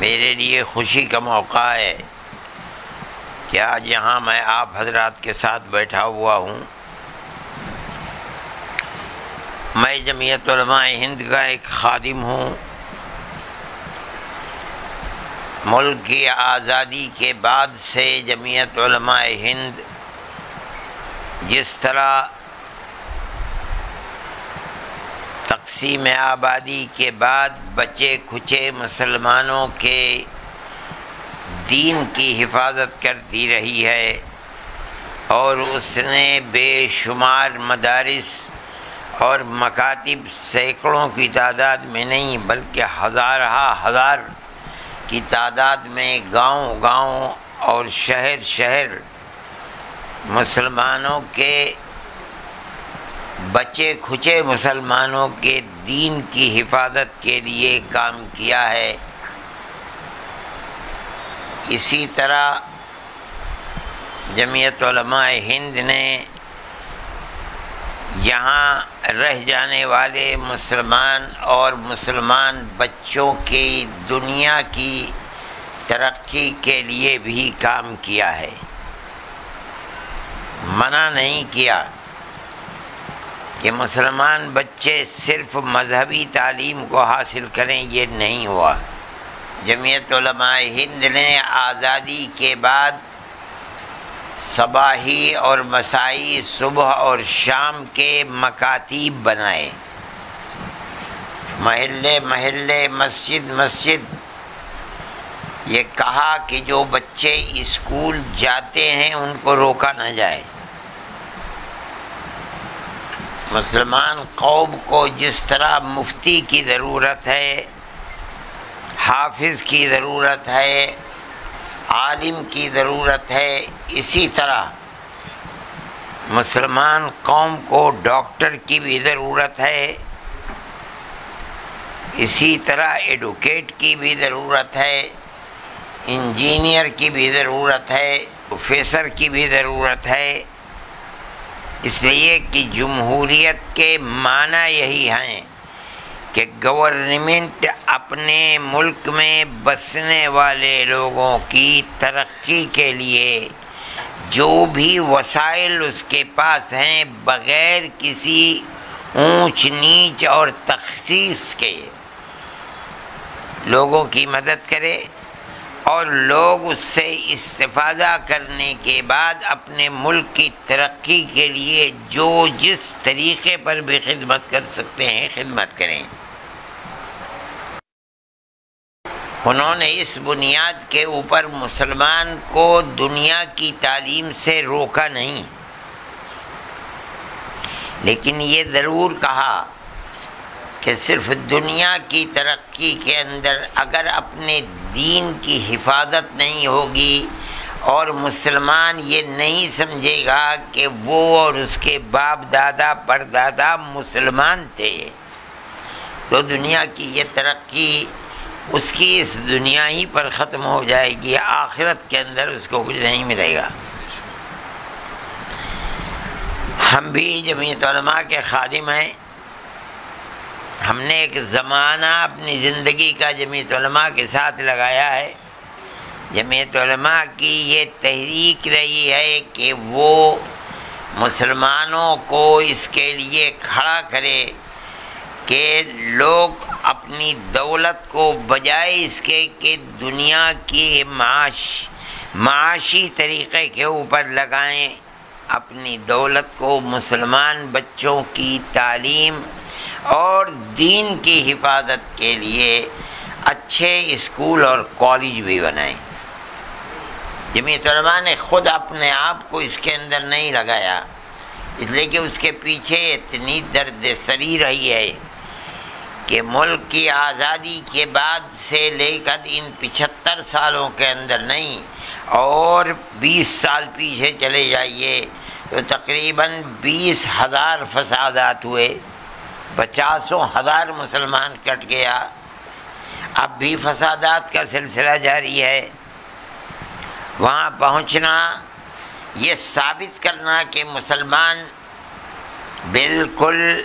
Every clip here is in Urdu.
میرے لیے خوشی کا موقع ہے کہ آج یہاں میں آپ حضرات کے ساتھ بیٹھا ہوا ہوں۔ میں جمعیت علماء ہند کا ایک خادم ہوں۔ ملک کی آزادی کے بعد سے جمعیت علماء ہند جس طرح تقسیم آبادی کے بعد بچے کھچے مسلمانوں کے دین کی حفاظت کرتی رہی ہے اور اس نے بے شمار مدارس اور مکاتب سینکڑوں کی تعداد میں نہیں بلکہ ہزار کی تعداد میں گاؤں گاؤں اور شہر شہر مسلمانوں کے بچے کھچے مسلمانوں کے دین کی حفاظت کے لیے کام کیا ہے۔ اسی طرح جمعیت علماء ہند نے یہاں رہ جانے والے مسلمان اور مسلمان بچوں کی دنیا کی ترقی کے لیے بھی کام کیا ہے۔ منع نہیں کیا کہ مسلمان بچے صرف مذہبی تعلیم کو حاصل کریں، یہ نہیں ہوا۔ جمعیت علماء ہند نے آزادی کے بعد صباحی اور مسائی، صبح اور شام کے مکاتب بنائے، محلے محلے، مسجد مسجد۔ یہ کہا کہ جو بچے اسکول جاتے ہیں ان کو روکا نہ جائے۔ مسلمان قوم کو جس طرح مفتی کی ضرورت ہے، حافظ کی ضرورت ہے، عالم کی ضرورت ہے، اسی طرح مسلمان قوم کو ڈاکٹر کی بھی ضرورت ہے، اسی طرح ایڈوکیٹ کی بھی ضرورت ہے، انجینئر کی بھی ضرورت ہے، پروفیسر کی بھی ضرورت ہے۔ اس لیے کہ جمہوریت کے معنی یہی ہیں کہ گورنمنٹ اپنے ملک میں بسنے والے لوگوں کی ترقی کے لیے جو بھی وسائل اس کے پاس ہیں بغیر کسی اونچ نیچ اور تخصیص کے لوگوں کی مدد کرے اور لوگ اس سے استفادہ کرنے کے بعد اپنے ملک کی ترقی کے لیے جو جس طریقے پر بھی خدمت کر سکتے ہیں خدمت کریں۔ انہوں نے اس بنیاد کے اوپر مسلمان کو دنیا کی تعلیم سے روکا نہیں، لیکن یہ ضرور کہا کہ صرف دنیا کی ترقی کے اندر اگر اپنے دین کی حفاظت نہیں ہوگی اور مسلمان یہ نہیں سمجھے گا کہ وہ اور اس کے باپ دادا پردادا مسلمان تھے تو دنیا کی یہ ترقی اس کی اس دنیا ہی پر ختم ہو جائے گی، آخرت کے اندر اس کو کچھ نہیں ملے گا۔ ہم بھی جمعیت علماء کے خادم ہیں۔ ہم نے ایک زمانہ اپنی زندگی کا جمعیت علماء کے ساتھ لگایا ہے۔ جمعیت علماء کی یہ تحریک رہی ہے کہ وہ مسلمانوں کو اس کے لیے کھڑا کرے کہ لوگ اپنی دولت کو بجائے اس کے کہ دنیا کی معاشی طریقے کے اوپر لگائیں، اپنی دولت کو مسلمان بچوں کی تعلیم اور دین کی حفاظت کے لیے اچھے اسکول اور کالج بھی بنائیں۔ جمعیت علماء نے خود اپنے آپ کو اس کے اندر نہیں لگایا، اس لیے کہ اس کے پیچھے اتنی درد سری رہی ہے کہ ملک کی آزادی کے بعد سے لے کر ان 75 سالوں کے اندر نہیں اور 20 سال پیچھے چلے جائیے تو تقریباً 20,000 فسادات ہوئے، 50,000 مسلمان کٹ گیا، اب بھی فسادات کا سلسلہ جاری ہے۔ وہاں پہنچنا، یہ ثابت کرنا کہ مسلمان بالکل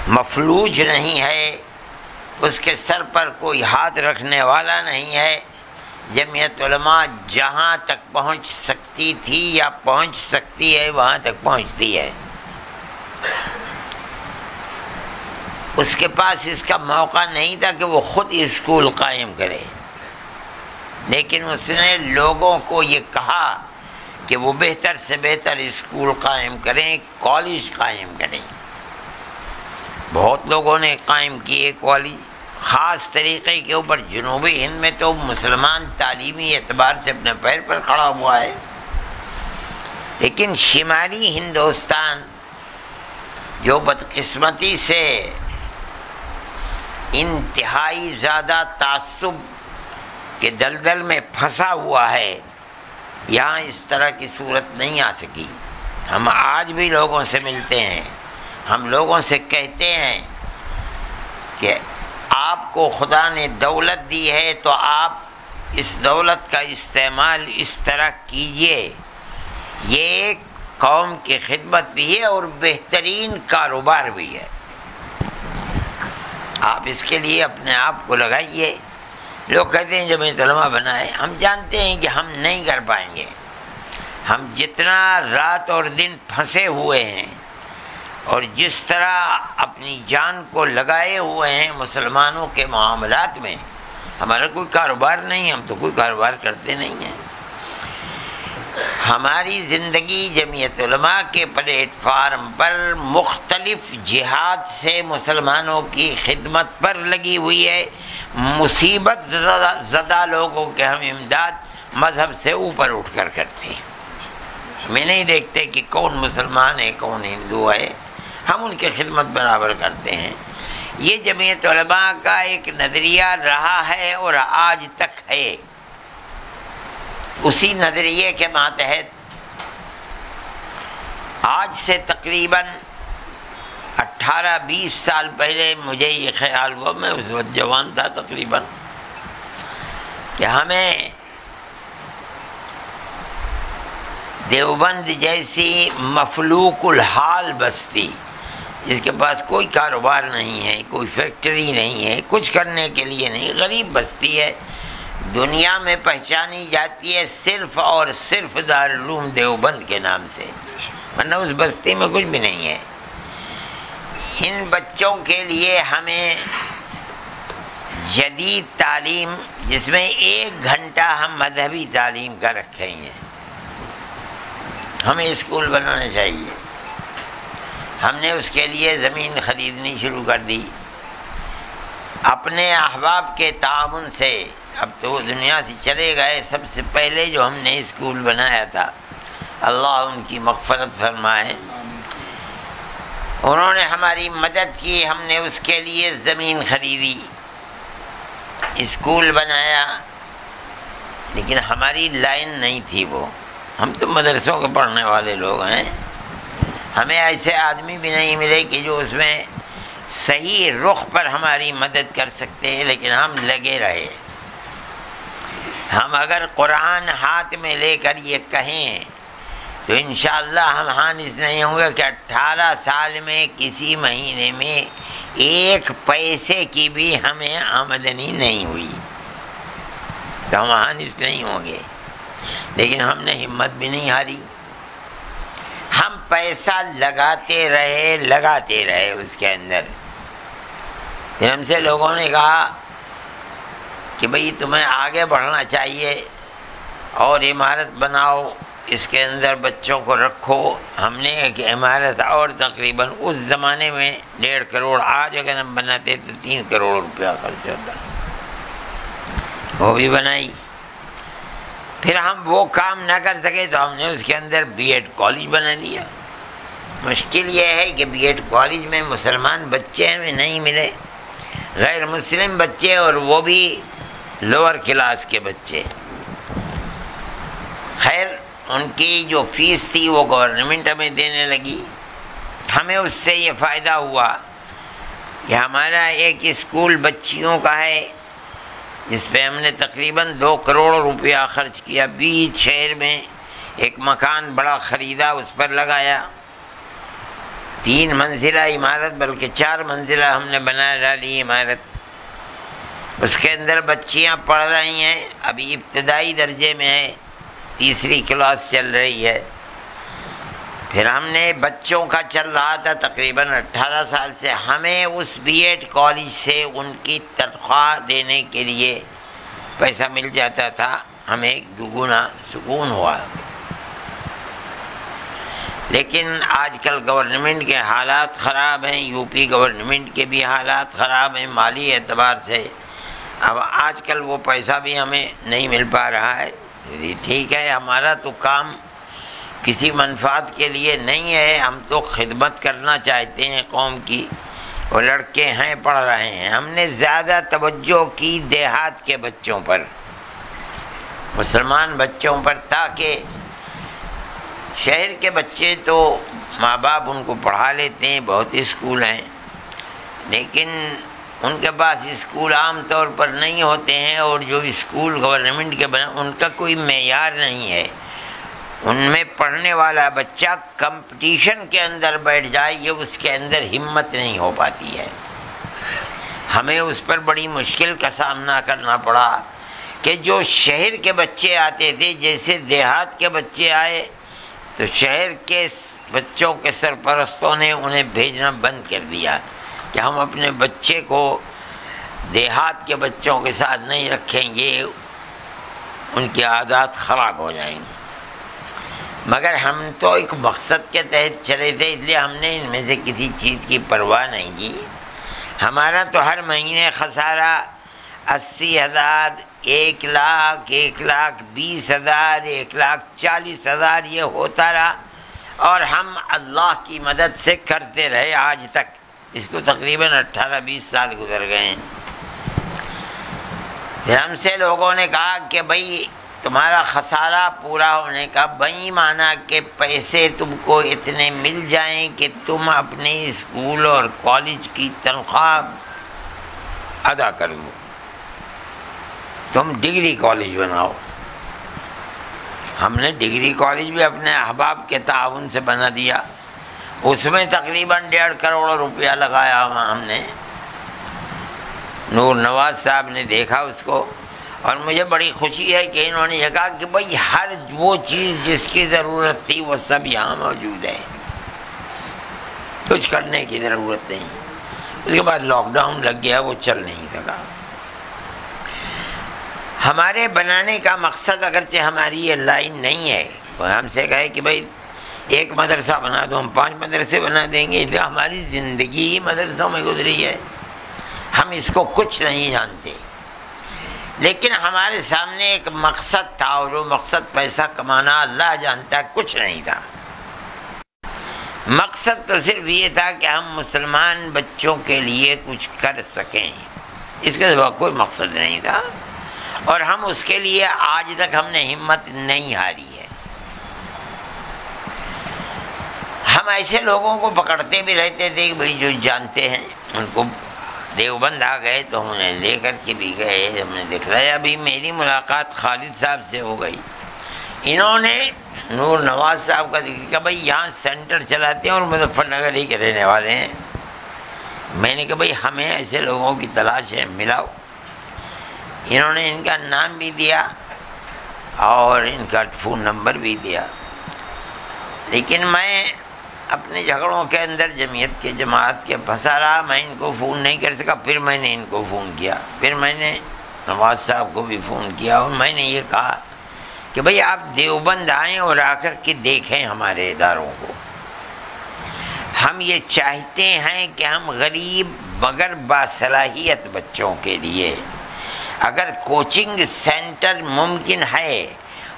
مفلوج نہیں ہے، اس کے سر پر کوئی ہاتھ رکھنے والا نہیں ہے۔ جمعیت علماء جہاں تک پہنچ سکتی تھی یا پہنچ سکتی ہے وہاں تک پہنچتی ہے۔ اس کے پاس اس کا موقع نہیں تھا کہ وہ خود اسکول قائم کرے، لیکن اس نے لوگوں کو یہ کہا کہ وہ بہتر سے بہتر اسکول قائم کریں، کالج قائم کریں۔ بہت لوگوں نے قائم کیے کالج، خاص طریقے کے اوپر جنوبی ہند میں تو مسلمان تعلیمی اعتبار سے اپنے پیر پر کھڑا ہوا ہے، لیکن شمالی ہندوستان جو بدقسمتی سے انتہائی زیادہ تعصب کے دلدل میں پھنسا ہوا ہے، یہاں اس طرح کی صورت نہیں آ سکی۔ ہم آج بھی لوگوں سے ملتے ہیں، ہم لوگوں سے کہتے ہیں کہ آپ کو خدا نے دولت دی ہے تو آپ اس دولت کا استعمال اس طرح کیجئے، یہ ایک قوم کی خدمت بھی ہے اور بہترین کاروبار بھی ہے، آپ اس کے لیے اپنے آپ کو لگائیے۔ لوگ کہتے ہیں جمعیت علماء بنائے، ہم جانتے ہیں کہ ہم نہیں کر پائیں گے۔ ہم جتنا رات اور دن پھنسے ہوئے ہیں اور جس طرح اپنی جان کو لگائے ہوئے ہیں مسلمانوں کے معاملات میں، ہمارا کوئی کاروبار نہیں، ہم تو کوئی کاروبار کرتے نہیں ہیں۔ ہماری زندگی جمعیت علماء کے پلیٹ فارم پر مختلف جہاد سے مسلمانوں کی خدمت پر لگی ہوئی ہے۔ مصیبت زدہ لوگوں کے ہم امداد مذہب سے اوپر اٹھ کر کرتے ہیں، ہمیں نہیں دیکھتے کہ کون مسلمان ہے کون ہندو ہے، ہم ان کی خدمت برابر کرتے ہیں۔ یہ جمعیت علماء کا ایک نظریہ رہا ہے اور آج تک ہے۔ اسی نظریے کے ماتحت آج سے تقریباً 18-20 سال پہلے مجھے یہ خیال ہوا، میں اس وقت جوان تھا تقریباً، کہ ہمیں دیوبند جیسی مفلوق الحال بستی، جس کے پاس کوئی کاروبار نہیں ہے، کوئی فیکٹری نہیں ہے، کچھ کرنے کے لیے نہیں، غریب بستی ہے، دنیا میں پہچانی جاتی ہے صرف اور صرف دارالعلوم دیوبند کے نام سے، ورنہ اس بستی میں کچھ بھی نہیں ہے۔ ان بچوں کے لیے ہمیں جدید تعلیم، جس میں 1 گھنٹہ ہم مذہبی تعلیم کا رکھیں ہیں، ہمیں اسکول بنانا چاہیے۔ ہم نے اس کے لیے زمین خریدنی شروع کر دی اپنے احباب کے تعاون سے۔ اب تو وہ دنیا سے چلے گئے، سب سے پہلے جو ہم نے اسکول بنایا تھا، اللہ ان کی مغفرت فرمائے، انہوں نے ہماری مدد کی، ہم نے اس کے لیے زمین خریدی، اسکول بنایا، لیکن ہماری لائن نہیں تھی وہ، ہم تو مدرسوں کے پڑھنے والے لوگ ہیں، ہمیں ایسے آدمی بھی نہیں ملے کہ جو اس میں صحیح رخ پر ہماری مدد کر سکتے ہیں، لیکن ہم لگے رہے۔ ہم اگر قرآن ہاتھ میں لے کر یہ کہیں تو انشاءاللہ ہم حانث نہیں ہوں گے کہ 18 سال میں کسی مہینے میں 1 پیسے کی بھی ہمیں آمدنی نہیں ہوئی، تو ہم حانث نہیں ہوں گے، لیکن ہم نے ہمت بھی نہیں ہاری، ہم پیسہ لگاتے رہے اس کے اندر۔ پھر ہم سے لوگوں نے کہا کہ بھئی تمہیں آگے بڑھنا چاہیے اور عمارت بناؤ، اس کے اندر بچوں کو رکھو۔ ہم نے ایک عمارت اور تقریباً اس زمانے میں 1.5 کروڑ، آج اگر ہم بناتے تو 3 کروڑ روپیہ خرچ ہوتا، وہ بھی بنائی۔ پھر ہم وہ کام نہ کر سکے تو ہم نے اس کے اندر B.Ed کالج بنا دیا۔ مشکل یہ ہے کہ B.Ed کالج میں مسلمان بچے ہمیں نہیں ملے، غیر مسلم بچے، اور وہ بھی لوور کلاس کے بچے۔ خیر ان کی جو فیس تھی وہ گورنمنٹ ہمیں دینے لگی، ہمیں اس سے یہ فائدہ ہوا کہ ہمارا ایک اسکول بچیوں کا ہے جس پہ ہم نے تقریباً 2 کروڑ روپیہ خرچ کیا، بیچ شہر میں ایک مکان بڑا خریدا، اس پر لگایا، 3 منزلہ عمارت، بلکہ 4 منزلہ ہم نے بنا ڈالی عمارت، اس کے اندر بچیاں پڑھ رہی ہیں، ابھی ابتدائی درجے میں ہے، تیسری کلاس چل رہی ہے۔ پھر ہم نے بچوں کا چل رہا تھا تقریباً 18 سال سے، ہمیں اس بی ایڈ کالج سے ان کی تنخواہ دینے کے لیے پیسہ مل جاتا تھا، ہمیں دگنا سکون ہوا۔ لیکن آج کل گورنمنٹ کے حالات خراب ہیں، یو پی گورنمنٹ کے بھی حالات خراب ہیں مالی اعتبار سے، اب آج کل وہ پیسہ بھی ہمیں نہیں مل پا رہا ہے۔ ٹھیک ہے، ہمارا تو کام کسی منفعت کے لیے نہیں ہے، ہم تو خدمت کرنا چاہتے ہیں قوم کی۔ وہ لڑکے ہیں پڑھ رہے ہیں، ہم نے زیادہ توجہ کی دیہات کے بچوں پر، مسلمان بچوں پر، تاکہ شہر کے بچے تو ماں باپ ان کو پڑھا لیتے ہیں، بہت اسکول ہیں، لیکن ان کے پاس اسکول عام طور پر نہیں ہوتے ہیں، اور جو اسکول گورنمنٹ کے بنا ان کا کوئی معیار نہیں ہے۔ ان میں پڑھنے والا بچہ کمپٹیشن کے اندر بیٹھ جائے، یہ اس کے اندر ہمت نہیں ہو پاتی ہے۔ ہمیں اس پر بڑی مشکل کا سامنا کرنا پڑا کہ جو شہر کے بچے آتے تھے، جیسے دیہات کے بچے آئے تو شہر کے بچوں کے سرپرستوں نے انہیں بھیجنا بند کر دیا کہ ہم اپنے بچے کو دیہات کے بچوں کے ساتھ نہیں رکھیں گے، ان کی عادات خراب ہو جائیں گی۔ مگر ہم تو ایک مقصد کے تحت چلے تھے، اس لیے ہم نے ان میں سے کسی چیز کی پرواہ نہیں کی۔ ہمارا تو ہر مہینے خسارہ 80,000، 1,00,000، 1,20,000، 1,40,000 یہ ہوتا رہا، اور ہم اللہ کی مدد سے کرتے رہے آج تک۔ اس کو تقریباً 18-20 سال گزر گئے ہیں۔ پھر ہم سے لوگوں نے کہا کہ بھائی تمہارا خسارہ پورا ہونے کا بئی معنی کہ پیسے تم کو اتنے مل جائیں کہ تم اپنے اسکول اور کالج کی تنخواہ ادا کر دو، تم ڈگری کالج بناؤ۔ ہم نے ڈگری کالج بھی اپنے احباب کے تعاون سے بنا دیا، اس میں تقریباً 1.5 کروڑ روپیہ لگایا ہم نے۔ نور نواز صاحب نے دیکھا اس کو، اور مجھے بڑی خوشی ہے کہ انہوں نے یہ کہا کہ بھائی ہر وہ چیز جس کی ضرورت تھی وہ سب یہاں موجود ہے، کچھ کرنے کی ضرورت نہیں۔ اس کے بعد لاک ڈاؤن لگ گیا، وہ چل نہیں سکا۔ ہمارے بنانے کا مقصد اگرچہ ہماری یہ لائن نہیں ہے، وہ ہم سے کہے کہ بھائی ایک مدرسہ بنا دو، ہم 5 مدرسے بنا دیں گے، ہماری زندگی ہی مدرسوں میں گزری ہے، ہم اس کو کچھ نہیں جانتے۔ لیکن ہمارے سامنے ایک مقصد تھا، اور وہ مقصد پیسہ کمانا، اللہ جانتا ہے کچھ نہیں تھا۔ مقصد تو صرف یہ تھا کہ ہم مسلمان بچوں کے لیے کچھ کر سکیں، اس کے سوا کوئی مقصد نہیں تھا، اور ہم اس کے لیے آج تک ہم نے ہمت نہیں ہاری ہے۔ ہم ایسے لوگوں کو پکڑتے بھی رہتے تھے کہ بھائی جو جانتے ہیں ان کو، دیوبند آ گئے تو ہم نے لے کر کے بھی گئے، ہم نے دکھلایا۔ ابھی میری ملاقات خالد صاحب سے ہو گئی، انہوں نے نور نواز صاحب کا ذکر کہا، بھائی یہاں سینٹر چلاتے ہیں اور مظفر نگر ہی کے رہنے والے ہیں۔ میں نے کہا بھائی ہمیں ایسے لوگوں کی تلاش ہے، ملاؤ۔ انہوں نے ان کا نام بھی دیا اور ان کا فون نمبر بھی دیا، لیکن میں اپنے جھگڑوں کے اندر جمعیت کے جماعت کے پھنسا رہا، میں ان کو فون نہیں کر سکا۔ پھر میں نے ان کو فون کیا، پھر میں نے نواز صاحب کو بھی فون کیا، اور میں نے یہ کہا کہ بھئی آپ دیوبند آئیں اور آ کر کے دیکھیں ہمارے اداروں کو۔ ہم یہ چاہتے ہیں کہ ہم غریب مگر باصلاحیت بچوں کے لیے اگر کوچنگ سینٹر ممکن ہے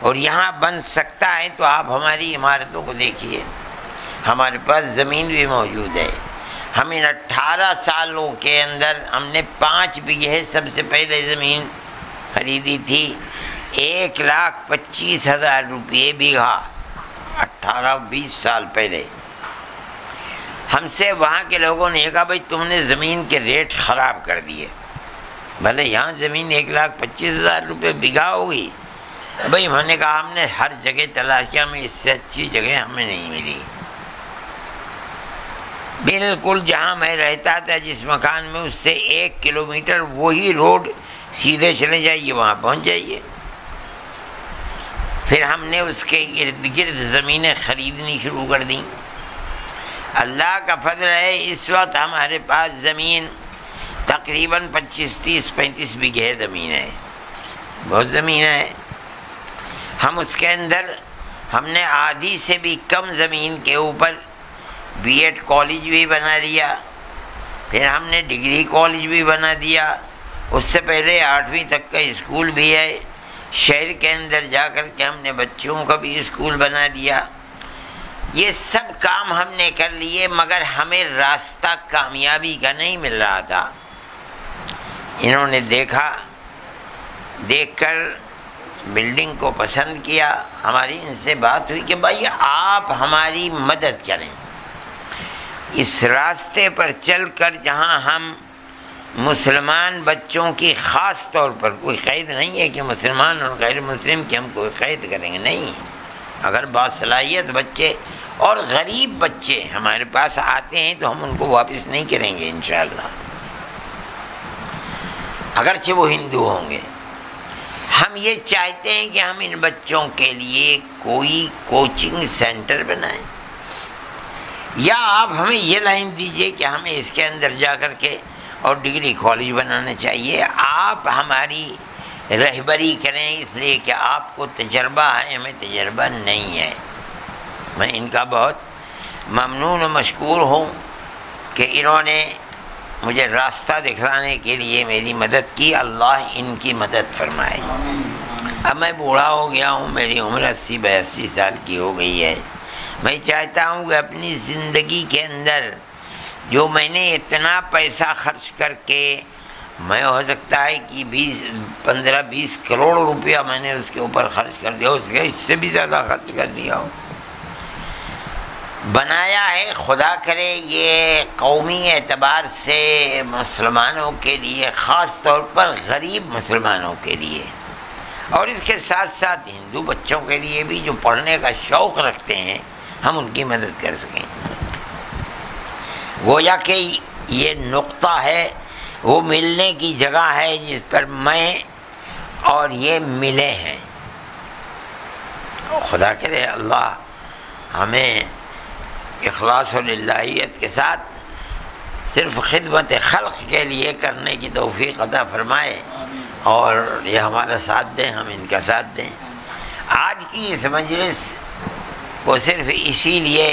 اور یہاں بن سکتا ہے تو آپ ہماری عمارتوں کو دیکھیے، ہمارے پاس زمین بھی موجود ہے۔ ہم ان 18 سالوں کے اندر ہم نے 5 بیگھے سب سے پہلے زمین خریدی تھی، 1,25,000 روپئے بیگھا، 18-20 سال پہلے۔ ہم سے وہاں کے لوگوں نے کہا بھائی تم نے زمین کے ریٹ خراب کر دیے، بھلے یہاں زمین 1,25,000 روپئے بیگھا ہوگی۔ بھائی ہم نے کہا ہم نے ہر جگہ تلاش کیا، ہمیں اس سے اچھی جگہ ہمیں نہیں ملی۔ بالکل جہاں میں رہتا تھا جس مکان میں، اس سے 1 کلومیٹر وہی روڈ سیدھے چلے جائیے، وہاں پہنچ جائیے۔ پھر ہم نے اس کے ارد گرد زمینیں خریدنی شروع کر دیں۔ اللہ کا فضل ہے اس وقت ہمارے پاس زمین تقریباً 25-30-35 بیگھے زمین ہے، بہت زمین ہے۔ ہم اس کے اندر ہم نے آدھی سے بھی کم زمین کے اوپر بی ایڈ کالج بھی بنا لیا، پھر ہم نے ڈگری کالج بھی بنا دیا، اس سے پہلے 8ویں تک کا اسکول بھی ہے، شہر کے اندر جا کر کے ہم نے بچوں کا بھی اسکول بنا دیا۔ یہ سب کام ہم نے کر لیے، مگر ہمیں راستہ کامیابی کا نہیں مل رہا تھا۔ انہوں نے دیکھ کر بلڈنگ کو پسند کیا، ہماری ان سے بات ہوئی کہ بھائی آپ ہماری مدد کریں، اس راستے پر چل کر جہاں ہم مسلمان بچوں کی خاص طور پر، کوئی قید نہیں ہے کہ مسلمان اور غیر مسلم کی ہم کوئی قید کریں گے، نہیں، اگر باصلاحیت بچے اور غریب بچے ہمارے پاس آتے ہیں تو ہم ان کو واپس نہیں کریں گے انشاءاللہ، اگرچہ وہ ہندو ہوں گے۔ ہم یہ چاہتے ہیں کہ ہم ان بچوں کے لیے کوئی کوچنگ سینٹر بنائیں، یا آپ ہمیں یہ لائن دیجئے کہ ہمیں اس کے اندر جا کر کے اور ڈگری کالج بنانا چاہیے، آپ ہماری رہبری کریں، اس لیے کہ آپ کو تجربہ ہے، ہمیں تجربہ نہیں ہے۔ میں ان کا بہت ممنون و مشکور ہوں کہ انہوں نے مجھے راستہ دکھلانے کے لیے میری مدد کی، اللہ ان کی مدد فرمائے۔ اب میں بوڑھا ہو گیا ہوں، میری عمر 80-82 سال کی ہو گئی ہے، میں چاہتا ہوں کہ اپنی زندگی کے اندر جو میں نے اتنا پیسہ خرچ کر کے، میں ہو سکتا ہے کہ 15-20 کروڑ روپیہ میں نے اس کے اوپر خرچ کر دیا، اس سے بھی زیادہ خرچ کر دیا ہو، بنایا ہے، خدا کرے یہ قومی اعتبار سے مسلمانوں کے لیے، خاص طور پر غریب مسلمانوں کے لیے، اور اس کے ساتھ ساتھ ہندو بچوں کے لیے بھی جو پڑھنے کا شوق رکھتے ہیں، ہم ان کی مدد کر سکیں۔ گویا کہ یہ نقطہ ہے، وہ ملنے کی جگہ ہے جس پر میں اور یہ ملے ہیں۔ خدا کرے اللہ ہمیں اخلاص و للہیت کے ساتھ صرف خدمت خلق کے لیے کرنے کی توفیق عطا فرمائے، اور یہ ہمارا ساتھ دیں، ہم ان کا ساتھ دیں۔ آج کی اس مجلس کو صرف اسی لیے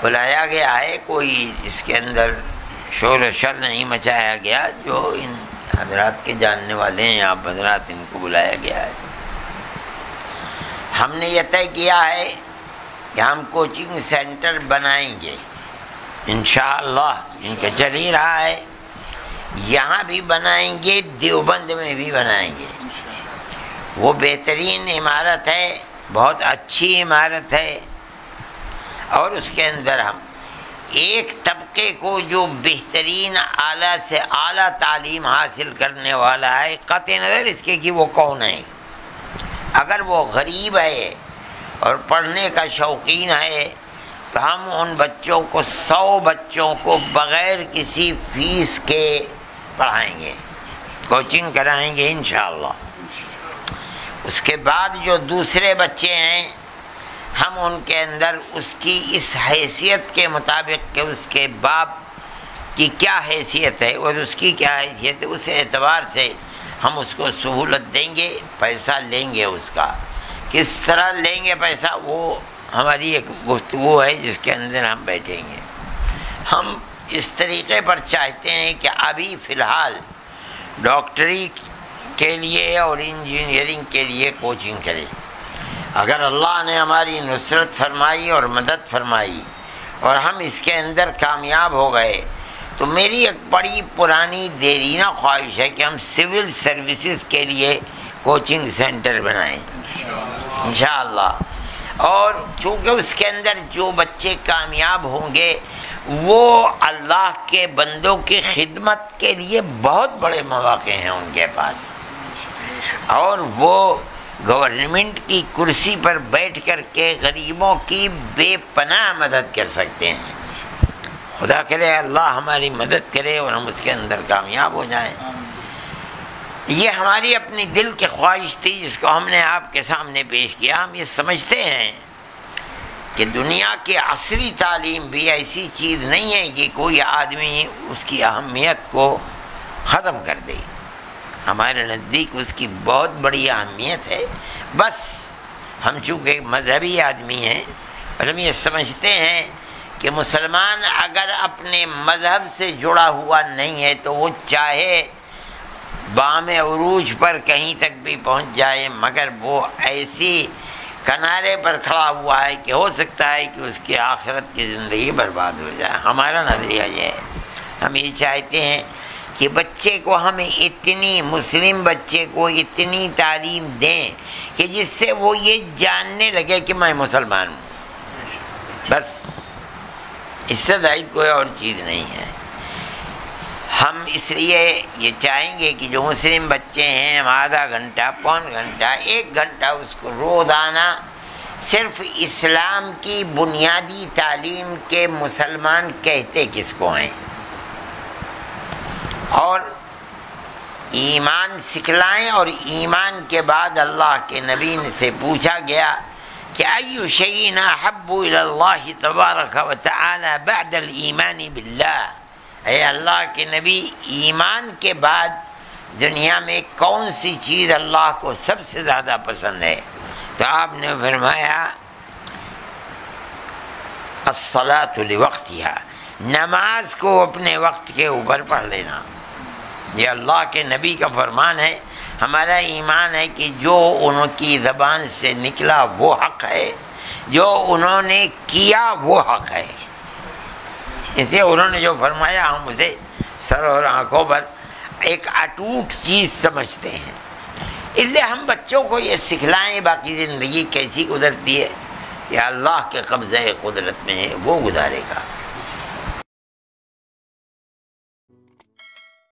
بلایا گیا ہے، کوئی اس کے اندر شور و شر نہیں مچایا گیا، جو ان حضرات کے جاننے والے ہیں، آپ حضرات، ان کو بلایا گیا ہے۔ ہم نے یہ طے کیا ہے کہ ہم کوچنگ سینٹر بنائیں گے انشاءاللہ، ان کا چل ہی رہا ہے، یہاں بھی بنائیں گے، دیوبند میں بھی بنائیں گے۔ وہ بہترین عمارت ہے، بہت اچھی عمارت ہے، اور اس کے اندر ہم ایک طبقے کو جو بہترین اعلیٰ سے اعلیٰ تعلیم حاصل کرنے والا ہے، قطع نظر اس کے کہ وہ کون ہے، اگر وہ غریب ہے اور پڑھنے کا شوقین ہے تو ہم ان بچوں کو 100 بچوں کو بغیر کسی فیس کے پڑھائیں گے، کوچنگ کرائیں گے انشاءاللہ۔ اس کے بعد جو دوسرے بچے ہیں، ہم ان کے اندر اس کی اس حیثیت کے مطابق کہ اس کے باپ کی کیا حیثیت ہے اور اس کی کیا حیثیت ہے، اس اعتبار سے ہم اس کو سہولت دیں گے، پیسہ لیں گے، اس کا کس طرح لیں گے پیسہ، وہ ہماری ایک گفتگو ہے جس کے اندر ہم بیٹھیں گے۔ ہم اس طریقے پر چاہتے ہیں کہ ابھی فی الحال ڈاکٹری کے لیے اور انجینئرنگ کے لیے کوچنگ کریں، اگر اللہ نے ہماری نصرت فرمائی اور مدد فرمائی اور ہم اس کے اندر کامیاب ہو گئے تو میری ایک بڑی پرانی دیرینہ خواہش ہے کہ ہم سول سروسز کے لیے کوچنگ سینٹر بنائیں انشاءاللہ، اور چونکہ اس کے اندر جو بچے کامیاب ہوں گے وہ اللہ کے بندوں کی خدمت کے لیے بہت بڑے مواقع ہیں ان کے پاس، اور وہ گورنمنٹ کی کرسی پر بیٹھ کر کے غریبوں کی بے پناہ مدد کر سکتے ہیں۔ خدا کرے اللہ ہماری مدد کرے اور ہم اس کے اندر کامیاب ہو جائیں۔ یہ ہماری اپنی دل کی خواہش تھی جس کو ہم نے آپ کے سامنے پیش کیا۔ ہم یہ سمجھتے ہیں کہ دنیا کی عصری تعلیم بھی ایسی چیز نہیں ہے کہ کوئی آدمی اس کی اہمیت کو ختم کر دے۔ ہمارے نزدیک اس کی بہت بڑی اہمیت ہے، بس ہم چونکہ مذہبی آدمی ہیں اور ہم یہ سمجھتے ہیں کہ مسلمان اگر اپنے مذہب سے جڑا ہوا نہیں ہے تو وہ چاہے بام عروج پر کہیں تک بھی پہنچ جائے، مگر وہ ایسی کنارے پر کھڑا ہوا ہے کہ ہو سکتا ہے کہ اس کی آخرت کی زندگی برباد ہو جائے۔ ہمارا نظریہ یہ ہے، ہم یہ چاہتے ہیں کہ بچے کو ہم اتنی مسلم بچے کو اتنی تعلیم دیں کہ جس سے وہ یہ جاننے لگے کہ میں مسلمان ہوں، بس اس سے زائد کوئی اور چیز نہیں ہے۔ ہم اس لیے یہ چاہیں گے کہ جو مسلم بچے ہیں آدھا گھنٹہ، پون گھنٹہ، 1 گھنٹہ اس کو روزانہ صرف اسلام کی بنیادی تعلیم کے مسلمان کہتے کس کو ہیں اور ایمان سکھلائیں، اور ایمان کے بعد اللہ کے نبی سے پوچھا گیا کہ ای شیء احب الی اللہ تبارک و تعالی بعد الایمان باللہ، اے اللہ کے نبی ایمان کے بعد دنیا میں کون سی چیز اللہ کو سب سے زیادہ پسند ہے؟ تو آپ نے فرمایا الصلاۃ لوقتها، نماز کو اپنے وقت کے اوپر پڑھ لینا۔ یہ اللہ کے نبی کا فرمان ہے۔ ہمارا ایمان ہے کہ جو ان کی زبان سے نکلا وہ حق ہے، جو انہوں نے کیا وہ حق ہے۔ اس لیے انہوں نے جو فرمایا ہم اسے سر اور آنکھوں پر ایک اٹوٹ چیز سمجھتے ہیں۔ اس لیے ہم بچوں کو یہ سکھلائیں باقی زندگی کیسی گزرتی ہے، یا اللہ کے قبضۂ قدرت میں ہے وہ گزارے گا۔